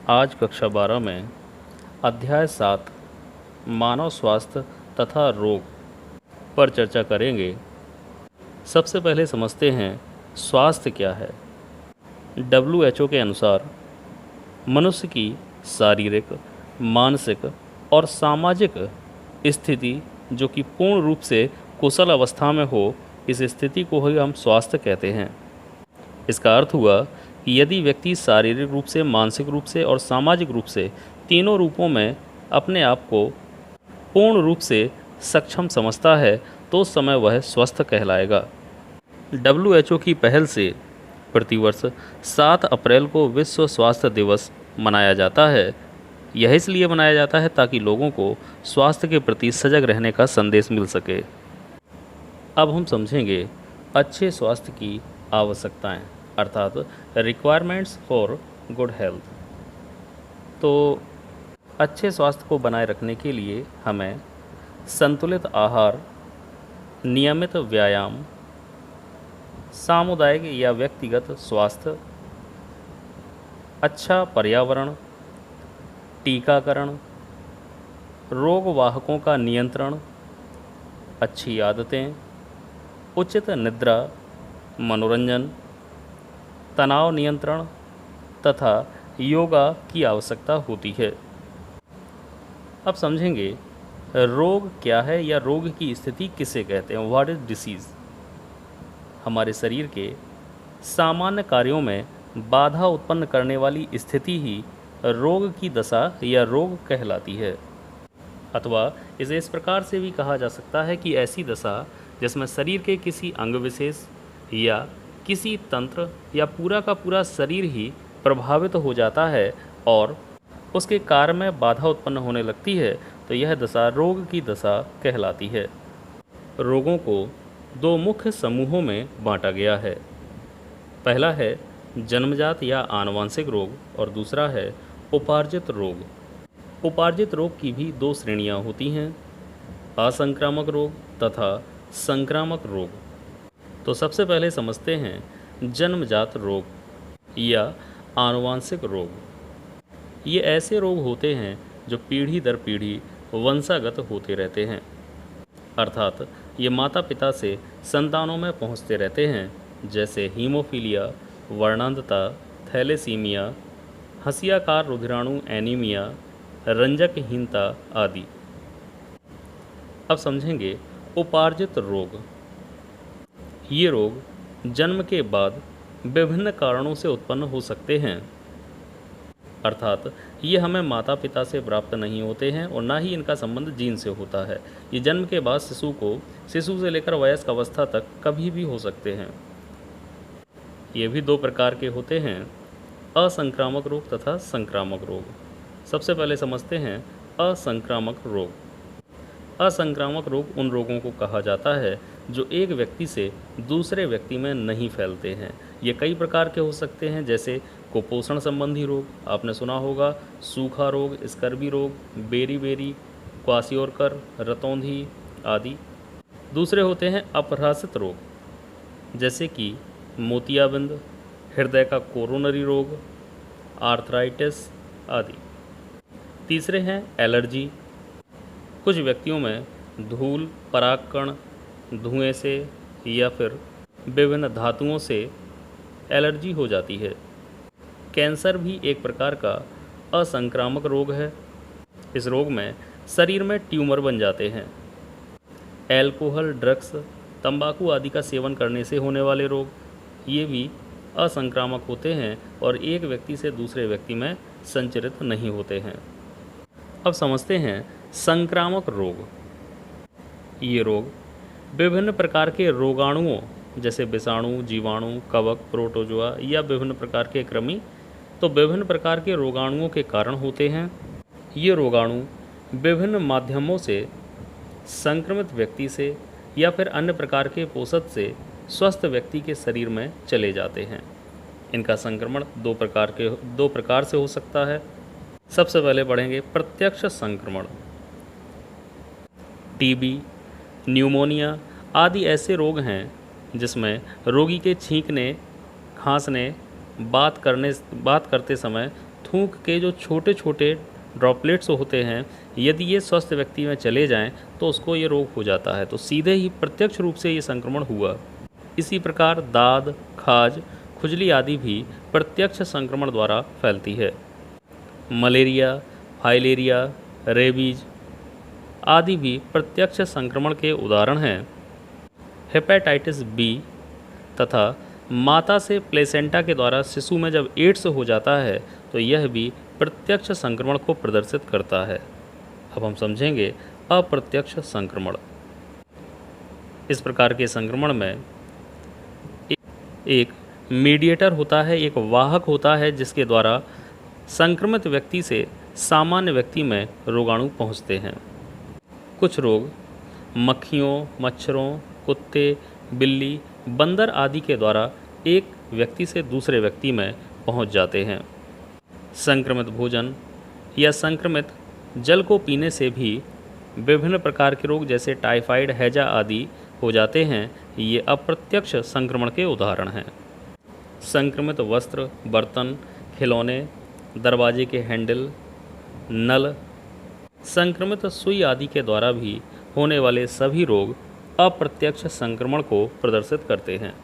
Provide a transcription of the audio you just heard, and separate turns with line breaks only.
आज कक्षा 12 में अध्याय 7 मानव स्वास्थ्य तथा रोग पर चर्चा करेंगे। सबसे पहले समझते हैं स्वास्थ्य क्या है। WHO के अनुसार मनुष्य की शारीरिक, मानसिक और सामाजिक स्थिति जो कि पूर्ण रूप से कुशल अवस्था में हो, इस स्थिति को ही हम स्वास्थ्य कहते हैं। इसका अर्थ हुआ कि यदि व्यक्ति शारीरिक रूप से, मानसिक रूप से और सामाजिक रूप से तीनों रूपों में अपने आप को पूर्ण रूप से सक्षम समझता है तो उस समय वह स्वस्थ कहलाएगा। WHO की पहल से प्रतिवर्ष 7 अप्रैल को विश्व स्वास्थ्य दिवस मनाया जाता है। यह इसलिए मनाया जाता है ताकि लोगों को स्वास्थ्य के प्रति सजग रहने का संदेश मिल सके। अब हम समझेंगे अच्छे स्वास्थ्य की आवश्यकताएं, अर्थात रिक्वायरमेंट्स फॉर गुड हेल्थ। तो अच्छे स्वास्थ्य को बनाए रखने के लिए हमें संतुलित आहार, नियमित व्यायाम, सामुदायिक या व्यक्तिगत स्वास्थ्य, अच्छा पर्यावरण, टीकाकरण, रोगवाहकों का नियंत्रण, अच्छी आदतें, उचित निद्रा, मनोरंजन, तनाव नियंत्रण तथा योगा की आवश्यकता होती है। अब समझेंगे रोग क्या है या रोग की स्थिति किसे कहते हैं। What is disease? हमारे शरीर के सामान्य कार्यों में बाधा उत्पन्न करने वाली स्थिति ही रोग की दशा या रोग कहलाती है। अथवा इसे इस प्रकार से भी कहा जा सकता है कि ऐसी दशा जिसमें शरीर के किसी अंग विशेष या किसी तंत्र या पूरा का पूरा शरीर ही प्रभावित हो जाता है और उसके कार्य में बाधा उत्पन्न होने लगती है, तो यह दशा रोग की दशा कहलाती है। रोगों को 2 मुख्य समूहों में बांटा गया है। पहला है जन्मजात या आनुवंशिक रोग और दूसरा है उपार्जित रोग। उपार्जित रोग की भी 2 श्रेणियां होती हैं, असंक्रामक रोग तथा संक्रामक रोग। तो सबसे पहले समझते हैं जन्मजात रोग या आनुवंशिक रोग। ये ऐसे रोग होते हैं जो पीढ़ी दर पीढ़ी वंशागत होते रहते हैं, अर्थात ये माता पिता से संतानों में पहुंचते रहते हैं, जैसे हीमोफीलिया, वर्णांधता, थैलेसीमिया, हंसियाकार रुधिराणु एनीमिया, रंजकहीनता आदि। अब समझेंगे उपार्जित रोग। ये रोग जन्म के बाद विभिन्न कारणों से उत्पन्न हो सकते हैं, अर्थात ये हमें माता पिता से प्राप्त नहीं होते हैं और ना ही इनका संबंध जीन से होता है। ये जन्म के बाद शिशु से लेकर वयस्क अवस्था तक कभी भी हो सकते हैं। ये भी 2 प्रकार के होते हैं, असंक्रामक रोग तथा संक्रामक रोग। सबसे पहले समझते हैं असंक्रामक रोग। असंक्रामक रोग उन रोगों को कहा जाता है जो एक व्यक्ति से दूसरे व्यक्ति में नहीं फैलते हैं। ये कई प्रकार के हो सकते हैं, जैसे कुपोषण संबंधी रोग, आपने सुना होगा, सूखा रोग, स्कर्वी रोग, बेरी, क्वासियोरकर, रतौंधी आदि। दूसरे होते हैं अपभ्रंशित रोग, जैसे कि मोतियाबिंद, हृदय का कोरोनरी रोग, आर्थराइटिस आदि। तीसरे हैं एलर्जी। कुछ व्यक्तियों में धूल, परागकण, धुएं से या फिर विभिन्न धातुओं से एलर्जी हो जाती है। कैंसर भी एक प्रकार का असंक्रामक रोग है। इस रोग में शरीर में ट्यूमर बन जाते हैं। एल्कोहल, ड्रग्स, तंबाकू आदि का सेवन करने से होने वाले रोग, ये भी असंक्रामक होते हैं और एक व्यक्ति से दूसरे व्यक्ति में संचरित नहीं होते हैं। अब समझते हैं संक्रामक रोग। ये रोग विभिन्न प्रकार के रोगाणुओं जैसे विषाणु, जीवाणु, कवक, प्रोटोजोआ या विभिन्न प्रकार के कृमि, तो विभिन्न प्रकार के रोगाणुओं के कारण होते हैं। ये रोगाणु विभिन्न माध्यमों से संक्रमित व्यक्ति से या फिर अन्य प्रकार के पोषक से स्वस्थ व्यक्ति के शरीर में चले जाते हैं। इनका संक्रमण 2 प्रकार से हो सकता है। सबसे पहले पढ़ेंगे प्रत्यक्ष संक्रमण। टीबी, न्यूमोनिया आदि ऐसे रोग हैं जिसमें रोगी के छींकने, खांसने, बात करते समय थूक के जो छोटे छोटे ड्रॉपलेट्स होते हैं, यदि ये स्वस्थ व्यक्ति में चले जाएं तो उसको ये रोग हो जाता है। तो सीधे ही प्रत्यक्ष रूप से ये संक्रमण हुआ। इसी प्रकार दाद, खाज, खुजली आदि भी प्रत्यक्ष संक्रमण द्वारा फैलती है। मलेरिया, फाइलेरिया, रेबीज आदि भी प्रत्यक्ष संक्रमण के उदाहरण हैं। हेपेटाइटिस बी तथा माता से प्लेसेंटा के द्वारा शिशु में जब एड्स हो जाता है तो यह भी प्रत्यक्ष संक्रमण को प्रदर्शित करता है। अब हम समझेंगे अप्रत्यक्ष संक्रमण। इस प्रकार के संक्रमण में एक मीडिएटर होता है, एक वाहक होता है जिसके द्वारा संक्रमित व्यक्ति से सामान्य व्यक्ति में रोगाणु पहुंचते हैं। कुछ रोग मक्खियों, मच्छरों, कुत्ते, बिल्ली, बंदर आदि के द्वारा एक व्यक्ति से दूसरे व्यक्ति में पहुंच जाते हैं। संक्रमित भोजन या संक्रमित जल को पीने से भी विभिन्न प्रकार के रोग जैसे टाइफाइड, हैजा आदि हो जाते हैं। ये अप्रत्यक्ष संक्रमण के उदाहरण हैं। संक्रमित वस्त्र, बर्तन, खिलौने, दरवाजे के हैंडल, नल, संक्रमित सुई आदि के द्वारा भी होने वाले सभी रोग अप्रत्यक्ष संक्रमण को प्रदर्शित करते हैं।